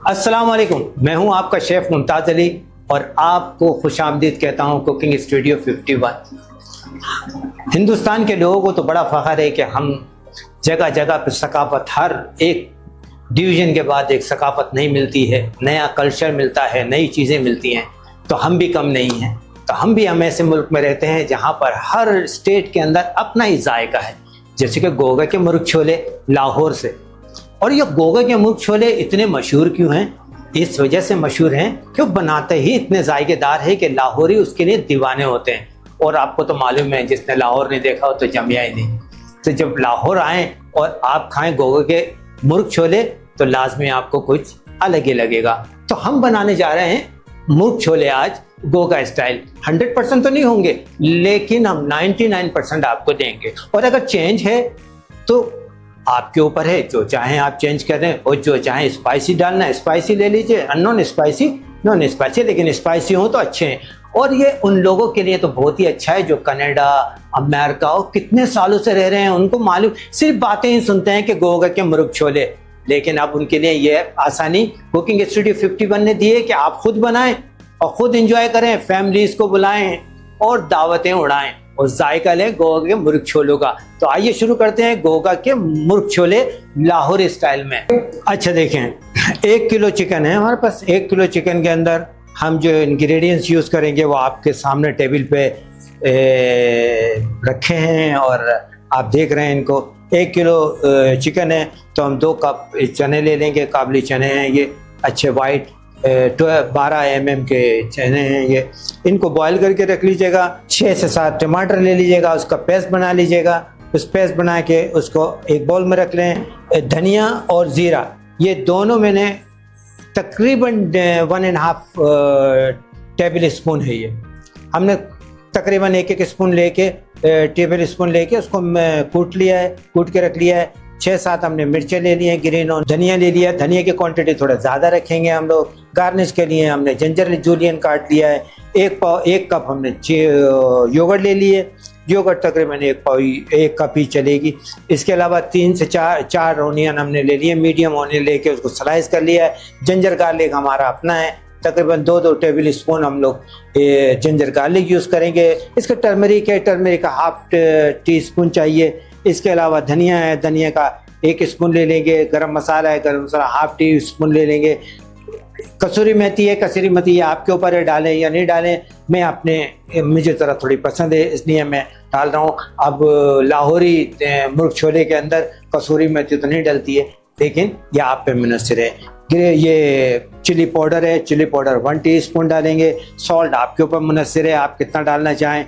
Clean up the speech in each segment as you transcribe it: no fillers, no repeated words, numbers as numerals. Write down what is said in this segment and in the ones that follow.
अस्सलाम वालेकुम, मैं हूं आपका शेफ मुमताज़ अली और आपको खुशामदीद कहता हूं कुकिंग स्टूडियो 51। हिंदुस्तान के लोगों को तो बड़ा फ़ख्र है कि हम जगह जगह पर सकाफ़त, हर एक डिवीज़न के बाद एक सकाफ़त नहीं मिलती है, नया कल्चर मिलता है, नई चीज़ें मिलती हैं। तो हम भी कम नहीं हैं। तो हम ऐसे मुल्क में रहते हैं जहाँ पर हर स्टेट के अंदर अपना ही जायका है। जैसे कि गोगा के मुर्ग छोले लाहौर से, और ये गोगा के मुर्ग छोले इतने मशहूर क्यों हैं? इस वजह से मशहूर हैं कि वो बनाते ही इतने जायकेदार है कि लाहौरी उसके लिए दीवाने होते हैं। और आपको तो मालूम है, जिसने लाहौर नहीं देखा हो तो जमिया ही नहीं। तो जब लाहौर आएँ और आप खाएं गोगा के मुर्ग छोले तो लाजमी आपको कुछ अलग ही लगेगा। तो हम बनाने जा रहे हैं मुर्ग छोले आज गोगा स्टाइल। 100% तो नहीं होंगे, लेकिन हम 99% आपको देंगे। और अगर चेंज है तो आपके ऊपर है, जो चाहें आप चेंज करें, और जो चाहें स्पाइसी डालना है स्पाइसी ले लीजिए, नॉन स्पाइसी नॉन स्पाइसी, लेकिन स्पाइसी हो तो अच्छे हैं। और ये उन लोगों के लिए तो बहुत ही अच्छा है जो कनाडा, अमेरिका और कितने सालों से रह रहे हैं। उनको मालूम, सिर्फ बातें ही सुनते हैं कि गोगा के मुर्ग छोले, लेकिन अब उनके लिए ये आसानी कुकिंग स्टूडियो 51 ने दी है कि आप खुद बनाएं और खुद एंजॉय करें, फैमिलीज को बुलाएं और दावतें उड़ाएं और जायका लें गोगा के मुर्ग छोलों का। तो आइए शुरू करते हैं गोगा के मुर्ग छोले लाहौरी स्टाइल में। अच्छा देखें, 1 किलो चिकन है हमारे पास। 1 किलो चिकन के अंदर हम जो इंग्रेडिएंट्स यूज़ करेंगे वो आपके सामने टेबल पे रखे हैं और आप देख रहे हैं इनको। 1 किलो चिकन है तो हम 2 कप चने ले लेंगे। काबली चने हैं ये, अच्छे वाइट 12 mm के चने हैं ये। इनको बॉईल करके रख लीजिएगा। 6 से 7 टमाटर ले लीजिएगा, उसका पेस्ट बना लीजिएगा। उस पेस्ट बना के उसको एक बाउल में रख लें। धनिया और ज़ीरा ये दोनों मैंने तकरीबन 1.5 टेबल स्पून है ये। हमने तकरीबन 1 स्पून लेके टेबल स्पून लेके उसको कूट लिया है, कूट के रख लिया है। 6-7 हमने मिर्चें ले ली हैं ग्रीन, और धनिया ले लिया। धनिया की क्वांटिटी थोड़ा ज़्यादा रखेंगे हम लोग। गार्निश के लिए हमने जिंजर जूलियन काट लिया है। 1 कप हमने योगर्ट ले लिए। योगर्ट तकरीबन 1 कप ही चलेगी। इसके अलावा 3 से 4 ओनियन हमने ले लिए, मीडियम ओनियन लेके उसको स्लाइस कर लिया है। जिंजर गार्लिक हमारा अपना है, तकरीबन 2 टेबल स्पून हम लोग जिंजर गार्लिक यूज़ करेंगे। इसका टर्मरिक है, टर्मरिक का 1/2 टीस्पून चाहिए। इसके अलावा धनिया है, धनिया का 1 स्पून ले लेंगे। गरम मसाला है, गरम मसाला 1/2 टीस्पून ले लेंगे। कसूरी मेथी है, कसूरी मेथी आपके ऊपर है, डालें या नहीं डालें। मुझे ज़रा थोड़ी पसंद है इसलिए मैं डाल रहा हूँ। अब लाहौरी मुर्ग छोले के अंदर कसूरी मेथी तो नहीं डलती है, लेकिन ये आप पे मुनस्सिर है। ये चिली पाउडर है, चिली पाउडर 1 टीस्पून डालेंगे। सॉल्ट आपके ऊपर मुनस्सिर है, आप कितना डालना चाहें।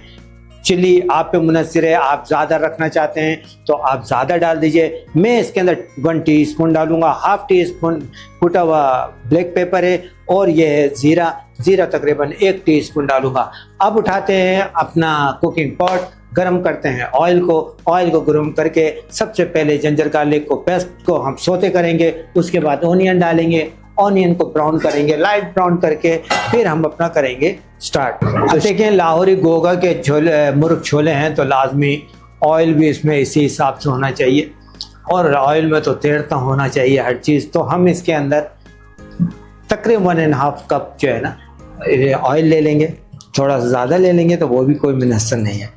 चिली आप पे मुनस्सिर है, आप ज़्यादा रखना चाहते हैं तो आप ज़्यादा डाल दीजिए। मैं इसके अंदर 1 टीस्पून डालूंगा। 1/2 टीस्पून कुटा हुआ ब्लैक पेपर है, और ये है ज़ीरा तकरीबन 1 टीस्पून डालूंगा। अब उठाते हैं अपना कुकिंग पॉट, गरम करते हैं ऑयल को गरम करके सबसे पहले जिंजर गार्लिक को पेस्ट को हम सोते करेंगे। उसके बाद ऑनियन डालेंगे, ऑनियन को ब्राउन करेंगे, लाइट ब्राउन करके फिर हम अपना करेंगे स्टार्ट। अब देखें, लाहौरी गोगा के मुर्ग छोले हैं तो लाजमी ऑयल भी इसमें इसी हिसाब से होना चाहिए, और ऑयल में तो तैरता होना चाहिए हर चीज़। तो हम इसके अंदर तकरीबन 1.5 कप जो है ना ऑयल ले लेंगे। थोड़ा सा ज़्यादा ले लेंगे तो वो भी कोई मुनस्सिर नहीं है।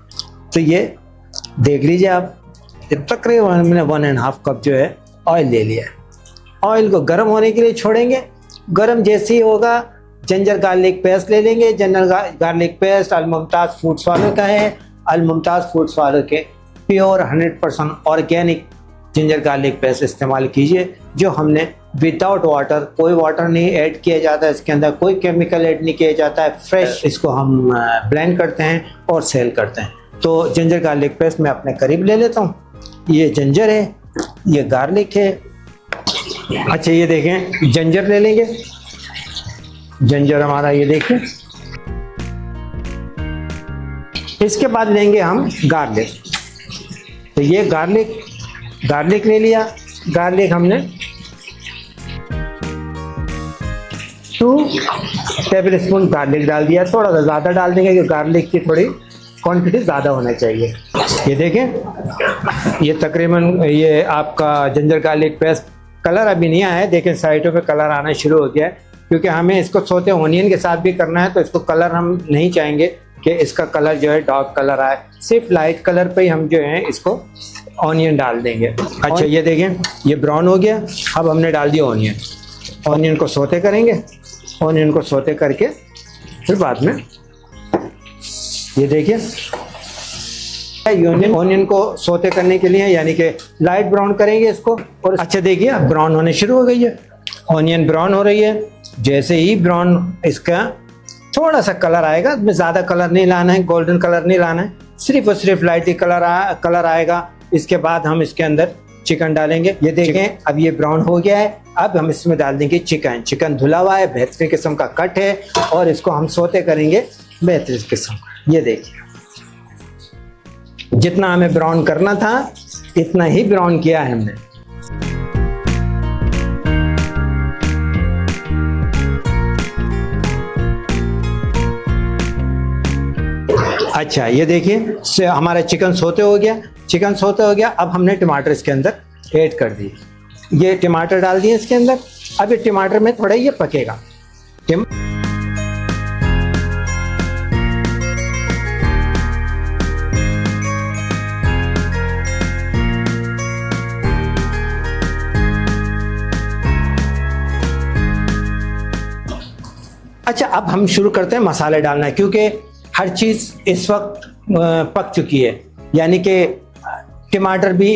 तो ये देख लीजिए आप, तकरीबन मैंने 1.5 कप जो है ऑयल ले लिया है। ऑयल को गर्म होने के लिए छोड़ेंगे। गर्म जैसे ही होगा जिंजर गार्लिक पेस्ट ले लेंगे। जिंजर गार्लिक पेस्ट अल-मुमताज़ फूड्स वालों का है। अल-मुमताज़ फूड्स वालों के pure 100% organic ginger garlic paste इस्तेमाल कीजिए, जो हमने विदाउट वाटर, कोई वाटर नहीं ऐड किया जाता है इसके अंदर, कोई केमिकल ऐड नहीं किया जाता है। फ्रेश इसको हम ब्लेंड करते हैं और सेल करते हैं। तो जिंजर गार्लिक पेस्ट मैं अपने करीब ले लेता हूँ। ये जिंजर है, ये गार्लिक है। अच्छा ये देखें, जिंजर ले लेंगे। जिंजर हमारा ये देखें। इसके बाद लेंगे हम गार्लिक। तो ये गार्लिक ले लिया। गार्लिक हमने 2 टेबल स्पून गार्लिक डाल दिया। थोड़ा सा ज़्यादा डाल देंगे क्योंकि गार्लिक की थोड़ी क्वांटिटी ज़्यादा होना चाहिए। ये देखें, ये तकरीबन ये आपका जिंजर गार्लिक पेस्ट कलर अभी नहीं आया है, देखें साइडों पे कलर आना शुरू हो गया है, क्योंकि हमें इसको सोते ऑनियन के साथ भी करना है, तो इसको कलर हम नहीं चाहेंगे कि इसका कलर जो है डार्क कलर आए, सिर्फ लाइट कलर पे ही हम जो है इसको ऑनियन डाल देंगे। अच्छा ये देखें ये ब्राउन हो गया, अब हमने डाल दिया ऑनियन। ऑनियन को सोते करेंगे, ऑनियन को सोते करके फिर बाद में ये देखिए ऑनियन को सोते करने के लिए यानी कि लाइट ब्राउन करेंगे इसको। और अच्छा देखिए अब ब्राउन होने शुरू हो गई है, ऑनियन ब्राउन हो रही है। जैसे ही ब्राउन इसका थोड़ा सा कलर आएगा, ज़्यादा कलर नहीं लाना है, गोल्डन कलर नहीं लाना है, सिर्फ और सिर्फ लाइट ही कलर आएगा। इसके बाद हम इसके अंदर चिकन डालेंगे। ये देखें अब ये ब्राउन हो गया है, अब हम इसमें डाल देंगे चिकन। चिकन धुला हुआ है, बेहतरीन किस्म का कट है, और इसको हम सोते करेंगे बेहतरीन किस्म का। ये देखिए जितना हमें ब्राउन करना था इतना ही ब्राउन किया है हमने। अच्छा ये देखिए हमारा चिकन सोते हो गया, चिकन सोते हो गया। अब हमने टमाटर इसके अंदर ऐड कर दिए, ये टमाटर डाल दिए इसके अंदर। अब ये टमाटर में थोड़ा ये पकेगा। अच्छा अब हम शुरू करते हैं मसाले डालना, क्योंकि हर चीज़ इस वक्त पक चुकी है, यानी कि टमाटर भी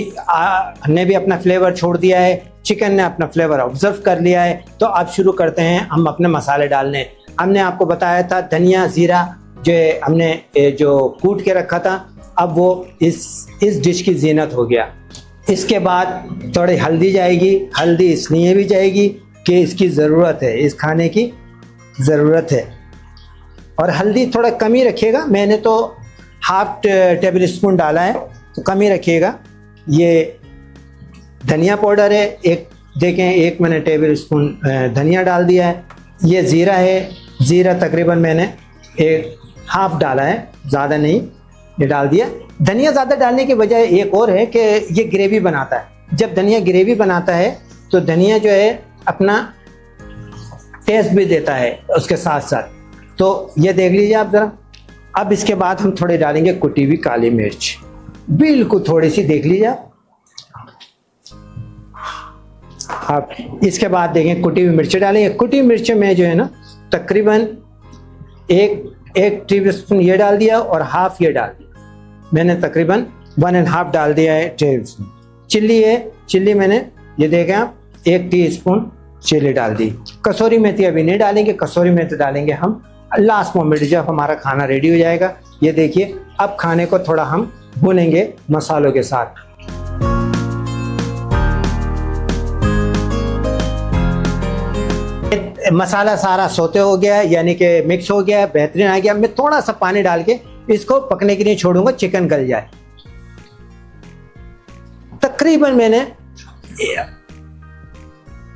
ने भी अपना फ्लेवर छोड़ दिया है, चिकन ने अपना फ्लेवर ऑब्जर्व कर लिया है। तो अब शुरू करते हैं हम अपने मसाले डालने। हमने आपको बताया था धनिया ज़ीरा जो हमने जो कूट के रखा था, अब वो इस डिश की ज़ीनत हो गया। इसके बाद थोड़ी हल्दी जाएगी, हल्दी इसलिए भी जाएगी कि इसकी ज़रूरत है, इस खाने की ज़रूरत है। और हल्दी थोड़ा कम ही रखिएगा, मैंने तो हाफ टेबल स्पून डाला है, तो कम ही रखिएगा। ये धनिया पाउडर है, एक देखें 1 मैंने टेबल स्पून धनिया डाल दिया है। ये ज़ीरा है, ज़ीरा तकरीबन मैंने 1/2 डाला है, ज़्यादा नहीं, ये डाल दिया। धनिया ज़्यादा डालने की वजह एक और है कि ये ग्रेवी बनाता है। जब धनिया ग्रेवी बनाता है तो धनिया जो है अपना टेस्ट भी देता है उसके साथ साथ। तो ये देख लीजिए आप ज़रा। अब इसके बाद हम थोड़ी डालेंगे कुटी हुई काली मिर्च, बिल्कुल थोड़ी सी देख लीजिए आप। इसके बाद देखें कुटी हुई मिर्च डालेंगे। कुटी हुई मिर्च में जो है ना तकरीबन एक टेबल स्पून ये डाल दिया और हाफ ये डाल दिया। मैंने तकरीबन 1.5 डाल दिया है टेबल स्पून। चिल्ली है, चिल्ली मैंने ये देखें आप 1 टीस्पून चिल्ली डाल दी। कसूरी मेथी अभी नहीं डालेंगे, कसूरी मेथी डालेंगे हम लास्ट मोमेंट जब हमारा खाना रेडी हो जाएगा। ये देखिए अब खाने को थोड़ा हम भूनेंगे मसालों के साथ। मसाला सारा सोते हो गया है, यानी कि मिक्स हो गया है, बेहतरीन आ गया। मैं थोड़ा सा पानी डाल के इसको पकने के लिए छोड़ूंगा, चिकन गल जाए। तकरीबन मैंने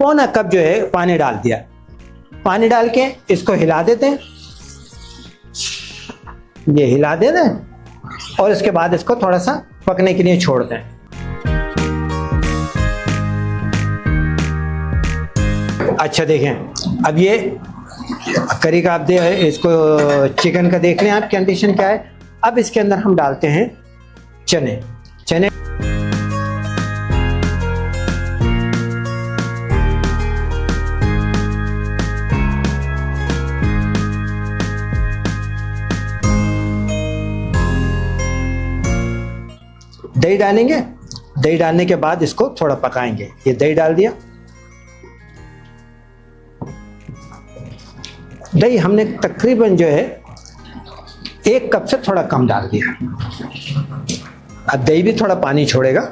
1/4 कप जो है पानी डाल दिया। पानी डाल के इसको हिला देते हैं, ये हिला देते हैं और इसके बाद इसको थोड़ा सा पकने के लिए छोड़ते हैं। अच्छा देखें अब ये करी का आप इसको चिकन का देख लें आप कंडीशन क्या है। अब इसके अंदर हम डालते हैं चने। दही डालेंगे, दही डालने के बाद इसको थोड़ा पकाएंगे। ये दही डाल दिया, दही हमने तकरीबन जो है 1 कप से थोड़ा कम डाल दिया। अब दही भी थोड़ा पानी छोड़ेगा।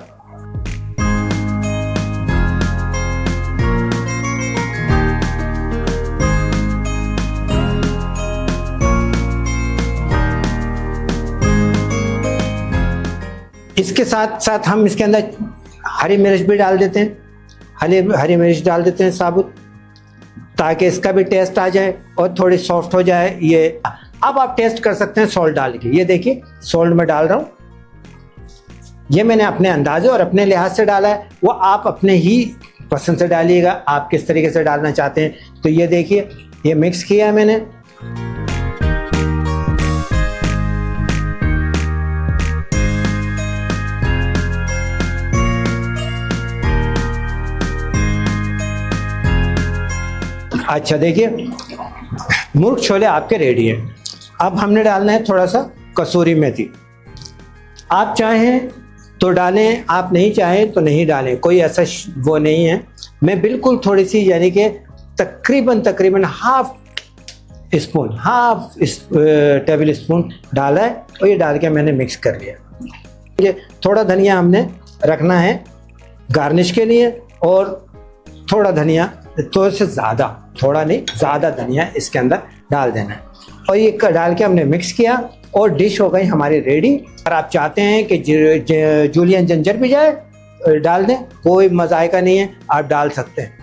इसके साथ साथ हम इसके अंदर हरी मिर्च भी डाल देते हैं, हरी मिर्च डाल देते हैं साबुत, ताकि इसका भी टेस्ट आ जाए और थोड़ी सॉफ्ट हो जाए ये। अब आप टेस्ट कर सकते हैं सॉल्ट डाल के। ये देखिए सॉल्ट मैं डाल रहा हूँ, ये मैंने अपने अंदाजे और अपने लिहाज से डाला है, वो आप अपने ही पसंद से डालिएगा, आप किस तरीके से डालना चाहते हैं। तो ये देखिए, ये मिक्स किया है मैंने। अच्छा देखिए, मुर्ग छोले आपके रेडी हैं। अब हमने डालना है थोड़ा सा कसूरी मेथी। आप चाहें तो डालें, आप नहीं चाहें तो नहीं डालें, कोई ऐसा वो नहीं है। मैं बिल्कुल थोड़ी सी, यानी कि तकरीबन हाफ टेबल स्पून डाला है और ये डाल के मैंने मिक्स कर लिया। ये थोड़ा धनिया हमने रखना है गार्निश के लिए, और थोड़ा धनिया, थोड़ा से ज़्यादा, थोड़ा नहीं ज़्यादा धनिया इसके अंदर डाल देना है। और ये डाल के हमने मिक्स किया और डिश हो गई हमारी रेडी। अगर आप चाहते हैं कि जूलियन जिंजर भी जाए डाल दें, कोई मज़ायका नहीं है, आप डाल सकते हैं।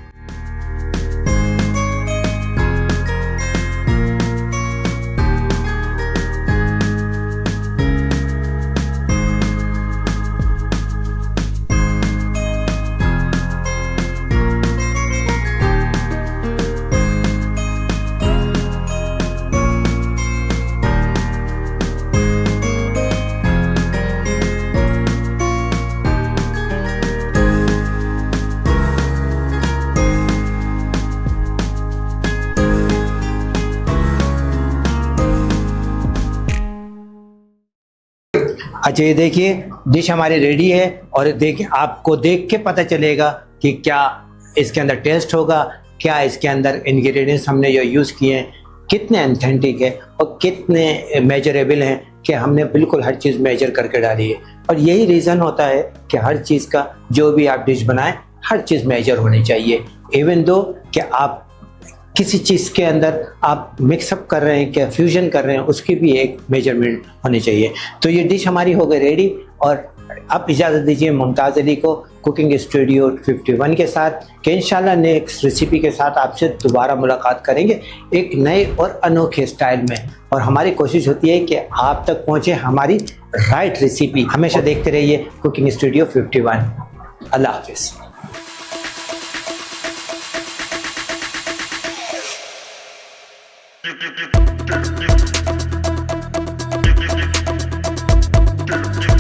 अच्छा ये देखिए, डिश हमारी रेडी है। और देखिए, आपको देख के पता चलेगा कि क्या इसके अंदर टेस्ट होगा, क्या इसके अंदर इंग्रेडिएंट्स हमने जो यूज़ किए हैं कितने ऑथेंटिक है और कितने मेजरेबल हैं, कि हमने बिल्कुल हर चीज़ मेजर करके डाली है। और यही रीज़न होता है कि हर चीज़ का, जो भी आप डिश बनाएं, हर चीज़ मेजर होनी चाहिए। इवन दो कि आप किसी चीज़ के अंदर आप मिक्सअप कर रहे हैं, क्या फ्यूजन कर रहे हैं, उसकी भी एक मेजरमेंट होनी चाहिए। तो ये डिश हमारी हो गई रेडी। और अब इजाज़त दीजिए मुमताज़ अली को कुकिंग स्टूडियो 51 के साथ, कि इंशाल्लाह नेक्स्ट रेसिपी के साथ आपसे दोबारा मुलाकात करेंगे एक नए और अनोखे स्टाइल में। और हमारी कोशिश होती है कि आप तक पहुँचे हमारी राइट रेसिपी। हमेशा देखते रहिए कुकिंग स्टूडियो 51। अल्लाह हाफिज़। Do